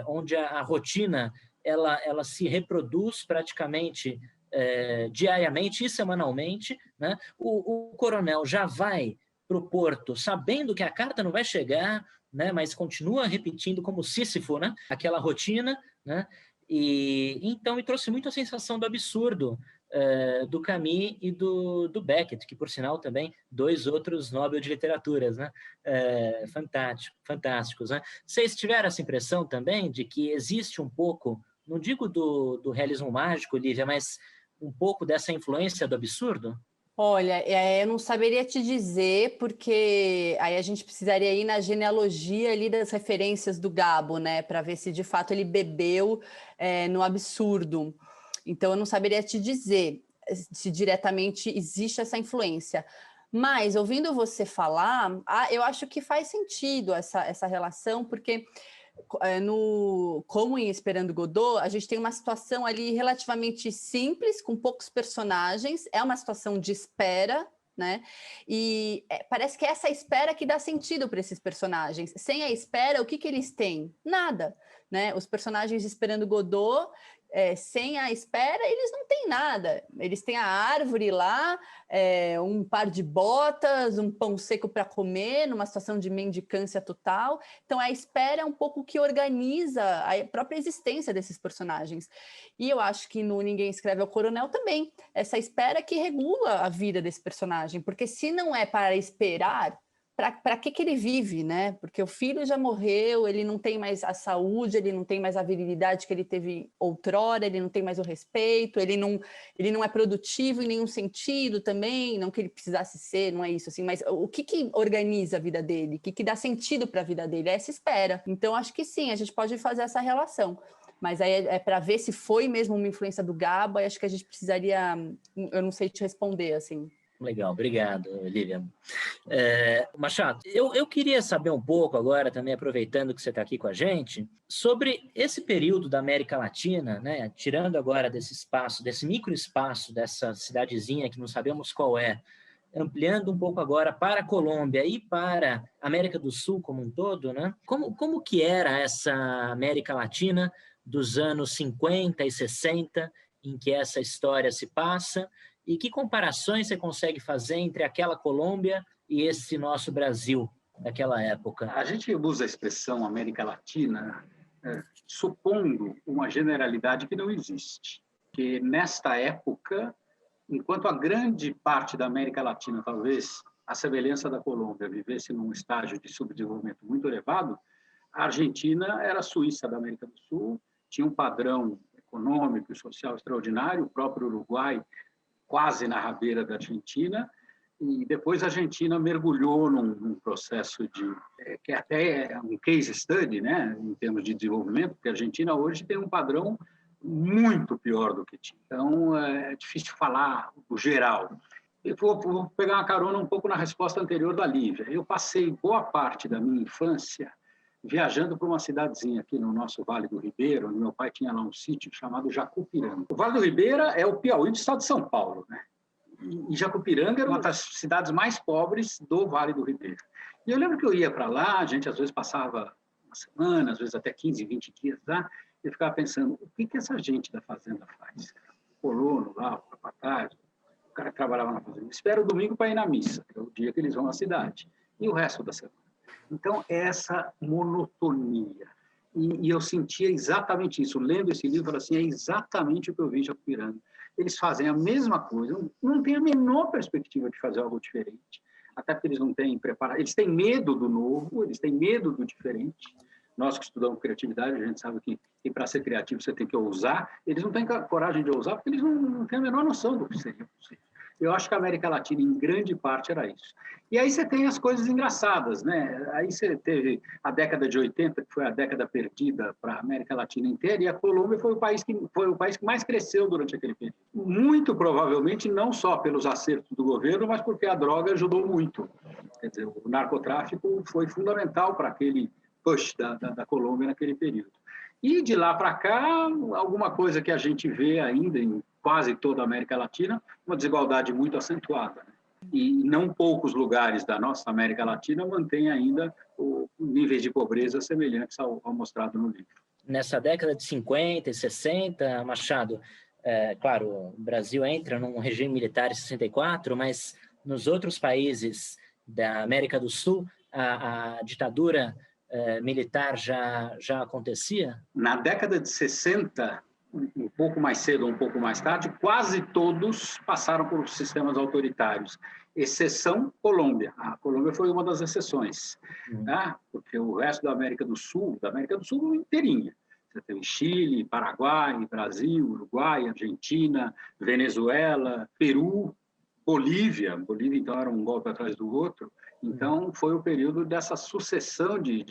onde a rotina ela se reproduz praticamente diariamente e semanalmente, né? O coronel já vai para o porto sabendo que a carta não vai chegar, né? Mas continua repetindo como Sísifo, né? Aquela rotina, né? E então me trouxe muito a sensação do absurdo do Camus e do Beckett, que por sinal também 2 outros Nobel de Literaturas, né? Fantásticos, né? Vocês tiveram essa impressão também de que existe um pouco, não digo do realismo mágico, Lívia, mas um pouco dessa influência do absurdo? Olha, eu não saberia te dizer, porque aí a gente precisaria ir na genealogia ali das referências do Gabo, né, para ver se de fato ele bebeu no absurdo. Então, eu não saberia te dizer se diretamente existe essa influência. Mas, ouvindo você falar, eu acho que faz sentido essa relação, porque como em Esperando Godot, a gente tem uma situação ali relativamente simples, com poucos personagens, é uma situação de espera, né? E parece que é essa espera que dá sentido para esses personagens. Sem a espera, o que eles têm? Nada, né? Os personagens de Esperando Godot, sem a espera, eles não têm nada. Eles têm a árvore lá, um par de botas, um pão seco para comer, numa situação de mendicância total. Então, a espera é um pouco o que organiza a própria existência desses personagens. E eu acho que no Ninguém Escreve ao Coronel também, essa espera que regula a vida desse personagem, porque se não é para esperar, para que ele vive, né? Porque o filho já morreu, ele não tem mais a saúde, ele não tem mais a virilidade que ele teve outrora, ele não tem mais o respeito, ele não é produtivo em nenhum sentido também, não que ele precisasse ser, não é isso assim, mas o que organiza a vida dele, o que dá sentido para a vida dele? É essa espera. Então, acho que sim, a gente pode fazer essa relação. Mas aí é para ver se foi mesmo uma influência do Gabo, acho que a gente precisaria, eu não sei te responder, assim. Legal, obrigado, Lívia. Machado, eu queria saber um pouco agora, também aproveitando que você está aqui com a gente, sobre esse período da América Latina, né? Tirando agora desse espaço, desse microespaço, dessa cidadezinha que não sabemos qual é, ampliando um pouco agora para a Colômbia e para a América do Sul como um todo, né? Como que era essa América Latina dos anos 50 e 60, em que essa história se passa? E que comparações você consegue fazer entre aquela Colômbia e esse nosso Brasil daquela época? A gente usa a expressão América Latina supondo uma generalidade que não existe. Que nesta época, enquanto a grande parte da América Latina, talvez a semelhança da Colômbia, vivesse num estágio de subdesenvolvimento muito elevado, a Argentina era a Suíça da América do Sul, tinha um padrão econômico e social extraordinário, o próprio Uruguai quase na rabeira da Argentina, e depois a Argentina mergulhou num processo que até é um case study, né, em termos de desenvolvimento, porque a Argentina hoje tem um padrão muito pior do que tinha. Então, é difícil falar o geral. Eu vou pegar uma carona um pouco na resposta anterior da Lívia. Eu passei boa parte da minha infância viajando para uma cidadezinha aqui no nosso Vale do Ribeira, onde meu pai tinha lá um sítio chamado Jacupiranga. O Vale do Ribeira é o Piauí do estado de São Paulo, né? E Jacupiranga era uma das cidades mais pobres do Vale do Ribeira. E eu lembro que eu ia para lá, a gente às vezes passava uma semana, às vezes até 15, 20 dias lá, e eu ficava pensando, o que essa gente da fazenda faz? O colono lá, o capataz, o cara que trabalhava na fazenda. Espera o domingo para ir na missa, que é o dia que eles vão à cidade. E o resto da semana? Então, essa monotonia. E eu sentia exatamente isso. Lendo esse livro, eu falei assim, é exatamente o que eu vi em Japuranga. Eles fazem a mesma coisa, não tem a menor perspectiva de fazer algo diferente, até porque eles não têm preparo, eles têm medo do novo, eles tem medo do diferente. Nós que estudamos criatividade, a gente sabe que para ser criativo você tem que ousar. Eles não têm coragem de ousar porque eles não têm a menor noção do que seria possível. Eu acho que a América Latina, em grande parte, era isso. E aí você tem as coisas engraçadas, né? Aí você teve a década de 80, que foi a década perdida para a América Latina inteira, e a Colômbia foi o país que mais cresceu durante aquele período. Muito provavelmente, não só pelos acertos do governo, mas porque a droga ajudou muito. Quer dizer, o narcotráfico foi fundamental para aquele push da Colômbia naquele período. E de lá para cá, alguma coisa que a gente vê ainda em quase toda a América Latina, uma desigualdade muito acentuada. E não poucos lugares da nossa América Latina mantêm ainda níveis de pobreza semelhantes ao mostrado no livro. Nessa década de 50 e 60, Machado, claro, o Brasil entra num regime militar em 64, mas nos outros países da América do Sul, a ditadura militar já acontecia? Na década de 60, um pouco mais cedo ou um pouco mais tarde, quase todos passaram por sistemas autoritários, exceção Colômbia. A Colômbia foi uma das exceções, tá? Porque o resto da América do Sul inteirinha. Você tem Chile, Paraguai, Brasil, Uruguai, Argentina, Venezuela, Peru, Bolívia. Bolívia, então, era um golpe atrás do outro. Então, foi o período dessa sucessão de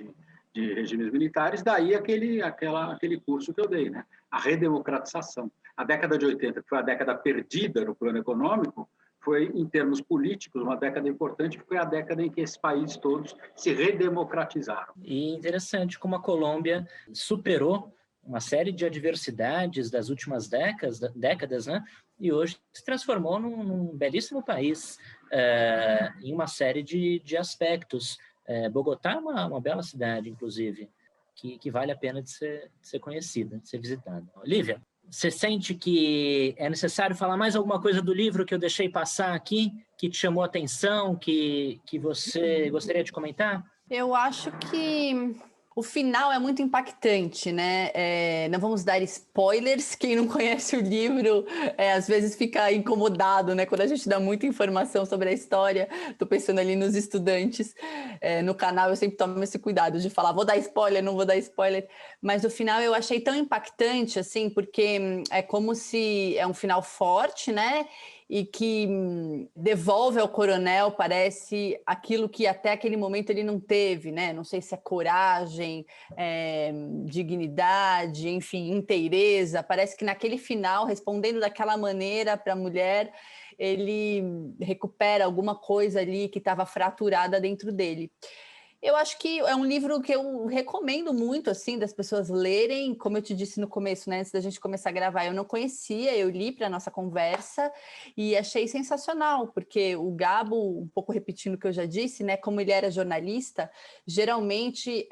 regimes militares, daí aquele curso que eu dei, né? A redemocratização. A década de 80, que foi a década perdida no plano econômico, foi, em termos políticos, uma década importante, porque foi a década em que esses países todos se redemocratizaram. E interessante como a Colômbia superou uma série de adversidades das últimas décadas, né? E hoje se transformou num belíssimo país em uma série de aspectos. Bogotá é uma bela cidade, inclusive, que vale a pena de ser conhecida, de ser visitada. Lívia, você sente que é necessário falar mais alguma coisa do livro que eu deixei passar aqui, que te chamou a atenção, que você gostaria de comentar? Eu acho que o final é muito impactante, né? Não vamos dar spoilers. Quem não conhece o livro, às vezes fica incomodado, né? Quando a gente dá muita informação sobre a história. Estou pensando ali nos estudantes. No canal eu sempre tomo esse cuidado de falar, vou dar spoiler, não vou dar spoiler. Mas o final eu achei tão impactante, assim, porque é como se é um final forte, né? E que devolve ao coronel, parece, aquilo que até aquele momento ele não teve, né? Não sei se é coragem, dignidade, enfim, inteireza. Parece que naquele final, respondendo daquela maneira para a mulher, ele recupera alguma coisa ali que estava fraturada dentro dele. Eu acho que é um livro que eu recomendo muito, assim, das pessoas lerem. Como eu te disse no começo, né, antes da gente começar a gravar, eu não conhecia, eu li para a nossa conversa e achei sensacional, porque o Gabo, um pouco repetindo o que eu já disse, né, como ele era jornalista, geralmente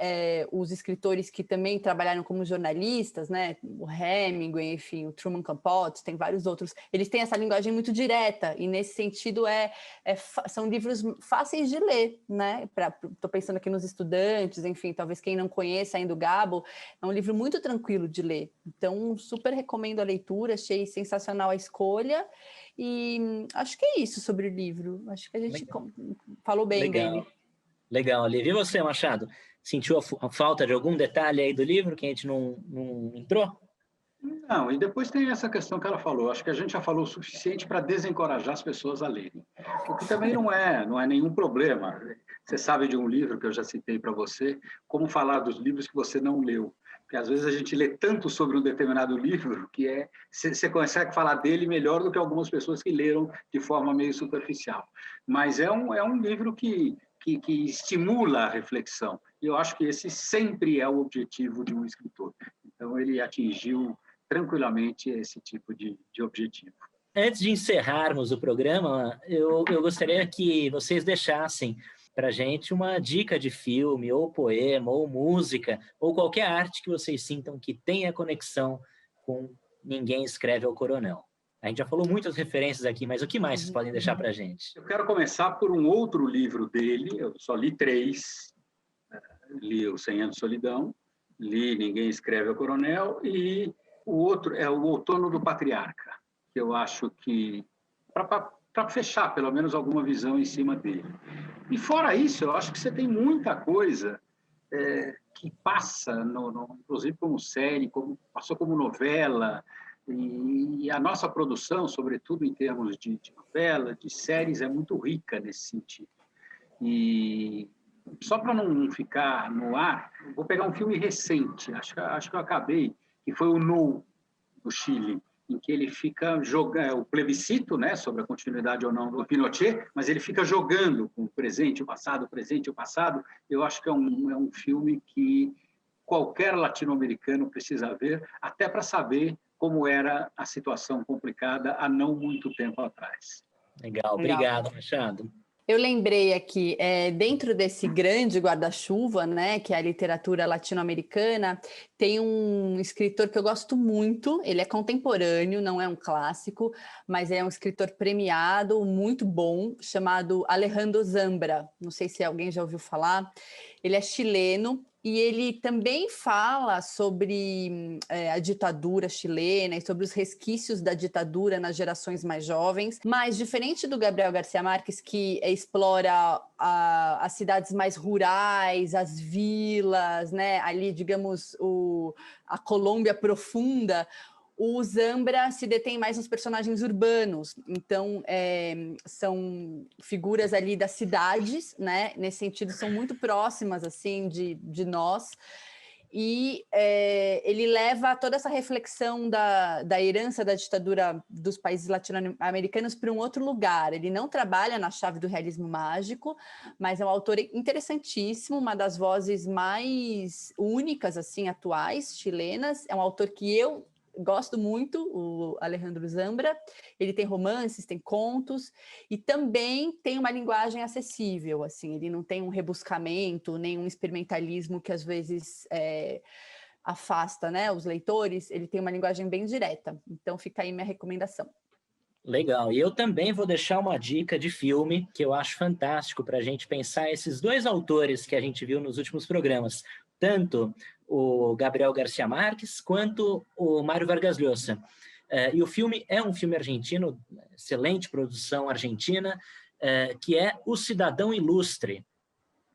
os escritores que também trabalharam como jornalistas, né, o Hemingway, enfim, o Truman Capote, tem vários outros, eles têm essa linguagem muito direta e, nesse sentido, são livros fáceis de ler, né? Estou pensando aqui nos estudantes, enfim, talvez quem não conheça ainda o Gabo, é um livro muito tranquilo de ler. Então, super recomendo a leitura, achei sensacional a escolha e acho que é isso sobre o livro. Acho que a gente falou bem dele. Legal, Olivia. E você, Machado? Sentiu a falta de algum detalhe aí do livro que a gente não entrou? Não, e depois tem essa questão que ela falou. Acho que a gente já falou o suficiente para desencorajar as pessoas a lerem. O que também não é nenhum problema. Você sabe de um livro que eu já citei para você, como falar dos livros que você não leu. Porque às vezes a gente lê tanto sobre um determinado livro que você consegue falar dele melhor do que algumas pessoas que leram de forma meio superficial. Mas é um livro que estimula a reflexão. E eu acho que esse sempre é o objetivo de um escritor. Então, ele atingiu tranquilamente esse tipo de objetivo. Antes de encerrarmos o programa, eu gostaria que vocês deixassem para a gente uma dica de filme, ou poema, ou música, ou qualquer arte que vocês sintam que tenha conexão com Ninguém Escreve ao Coronel. A gente já falou muitas referências aqui, mas o que mais vocês podem deixar para a gente? Eu quero começar por um outro livro dele, eu só li 3. Li o 100 Anos de Solidão, li Ninguém Escreve ao Coronel, e o outro é O Outono do Patriarca, que eu acho que, para fechar pelo menos alguma visão em cima dele. E fora isso, eu acho que você tem muita coisa que passa, inclusive como série, passou como novela, e a nossa produção, sobretudo em termos de novela, de séries, é muito rica nesse sentido. E só para não ficar no ar, vou pegar um filme recente, acho que eu acabei, que foi o No, do Chile, em que ele fica jogando o plebiscito, né, sobre a continuidade ou não do Pinochet, mas ele fica jogando com o presente, o passado, o presente, o passado. Eu acho que é um filme que qualquer latino-americano precisa ver, até para saber como era a situação complicada há não muito tempo atrás. Legal, obrigado, Machado. Eu lembrei aqui, dentro desse grande guarda-chuva, né, que é a literatura latino-americana, tem um escritor que eu gosto muito, ele é contemporâneo, não é um clássico, mas é um escritor premiado, muito bom, chamado Alejandro Zambra. Não sei se alguém já ouviu falar. Ele é chileno, e ele também fala sobre a ditadura chilena e sobre os resquícios da ditadura nas gerações mais jovens, mas diferente do Gabriel Garcia Marques, que explora as cidades mais rurais, as vilas, né? Ali, digamos, a Colômbia profunda, o Zambra se detém mais nos personagens urbanos, então são figuras ali das cidades, né? Nesse sentido, são muito próximas assim de nós, e ele leva toda essa reflexão da herança da ditadura dos países latino-americanos para um outro lugar. Ele não trabalha na chave do realismo mágico, mas é um autor interessantíssimo, uma das vozes mais únicas, assim, atuais, chilenas. É um autor que eu gosto muito, o Alejandro Zambra. Ele tem romances, tem contos, e também tem uma linguagem acessível, assim, ele não tem um rebuscamento, nem um experimentalismo que às vezes afasta, né, os leitores. Ele tem uma linguagem bem direta, então fica aí minha recomendação. Legal, e eu também vou deixar uma dica de filme que eu acho fantástico para a gente pensar esses dois autores que a gente viu nos últimos programas, tanto o Gabriel Garcia Marques quanto o Mário Vargas Llosa. E o filme é um filme argentino, excelente produção argentina, que é O Cidadão Ilustre,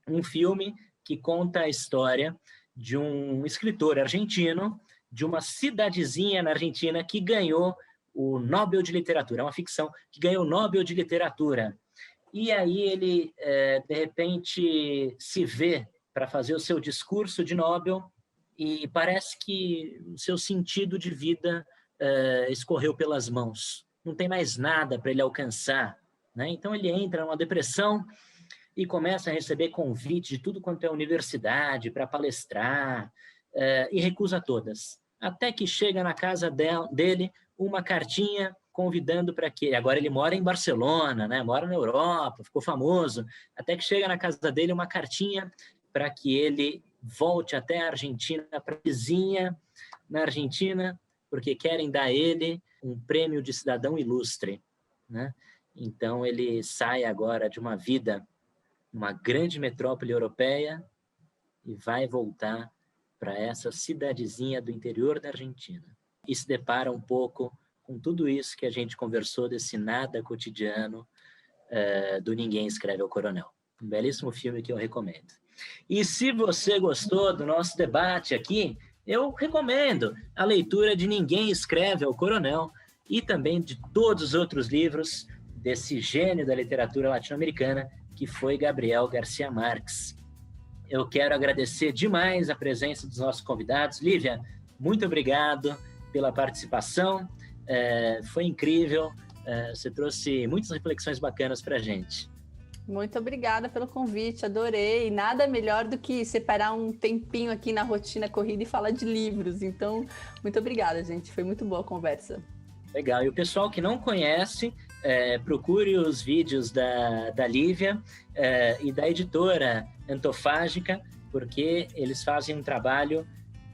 um filme que conta a história de um escritor argentino, de uma cidadezinha na Argentina que ganhou o Nobel de Literatura, é uma ficção que ganhou o Nobel de Literatura. E aí ele, de repente, se vê para fazer o seu discurso de Nobel e parece que o seu sentido de vida escorreu pelas mãos. Não tem mais nada para ele alcançar, né? Então ele entra numa depressão e começa a receber convite de tudo quanto é universidade para palestrar, e recusa todas. Até que chega na casa dele uma cartinha convidando para que... Agora ele mora em Barcelona, né? Mora na Europa, ficou famoso. Até que chega na casa dele uma cartinha para que ele volte até a Argentina, para a vizinha na Argentina, porque querem dar a ele um prêmio de cidadão ilustre, né? Então ele sai agora de uma vida numa grande metrópole europeia e vai voltar para essa cidadezinha do interior da Argentina. E se depara um pouco com tudo isso que a gente conversou, desse nada cotidiano do Ninguém Escreve ao Coronel. Um belíssimo filme que eu recomendo. E se você gostou do nosso debate aqui, eu recomendo a leitura de Ninguém Escreve ao Coronel e também de todos os outros livros desse gênio da literatura latino-americana, que foi Gabriel Garcia Marques. Eu quero agradecer demais a presença dos nossos convidados. Lívia, muito obrigado pela participação. Foi incrível. Você trouxe muitas reflexões bacanas para a gente. Muito obrigada pelo convite, adorei. Nada melhor do que separar um tempinho aqui na rotina corrida e falar de livros. Então, muito obrigada, gente. Foi muito boa a conversa. Legal. E o pessoal que não conhece, procure os vídeos da Lívia e da editora Antofágica, porque eles fazem um trabalho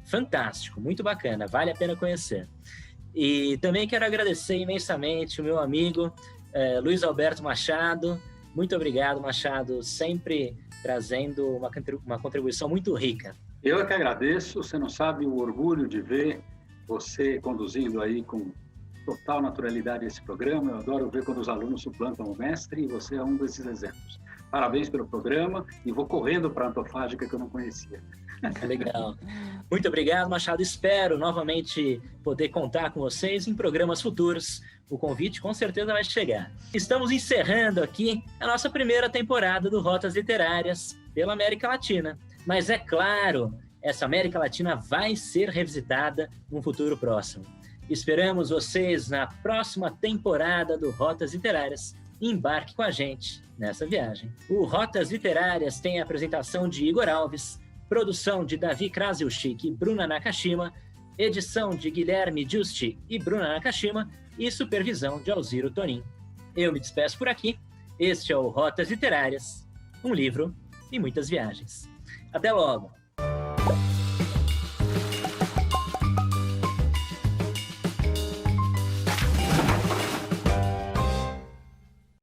fantástico, muito bacana, vale a pena conhecer. E também quero agradecer imensamente o meu amigo Luiz Alberto Machado. Muito obrigado, Machado, sempre trazendo uma contribuição muito rica Eu é que agradeço. Você não sabe o orgulho de ver você conduzindo aí com total naturalidade esse programa. Eu adoro ver quando os alunos suplantam o mestre e você é um desses exemplos. Parabéns pelo programa e vou correndo para a Antofágica que eu não conhecia. Legal. Muito obrigado, Machado. Espero novamente poder contar com vocês em programas futuros. O convite com certeza vai chegar. Estamos encerrando aqui a nossa primeira temporada do Rotas Literárias pela América Latina. Mas é claro, essa América Latina vai ser revisitada no futuro próximo. Esperamos vocês na próxima temporada do Rotas Literárias. Embarque com a gente nessa viagem. O Rotas Literárias tem a apresentação de Igor Alves, produção de Davi Krasiuschik e Bruna Nakashima, edição de Guilherme Giusti e Bruna Nakashima e supervisão de Alziro Tonin. Eu me despeço por aqui. Este é o Rotas Literárias, um livro e muitas viagens. Até logo!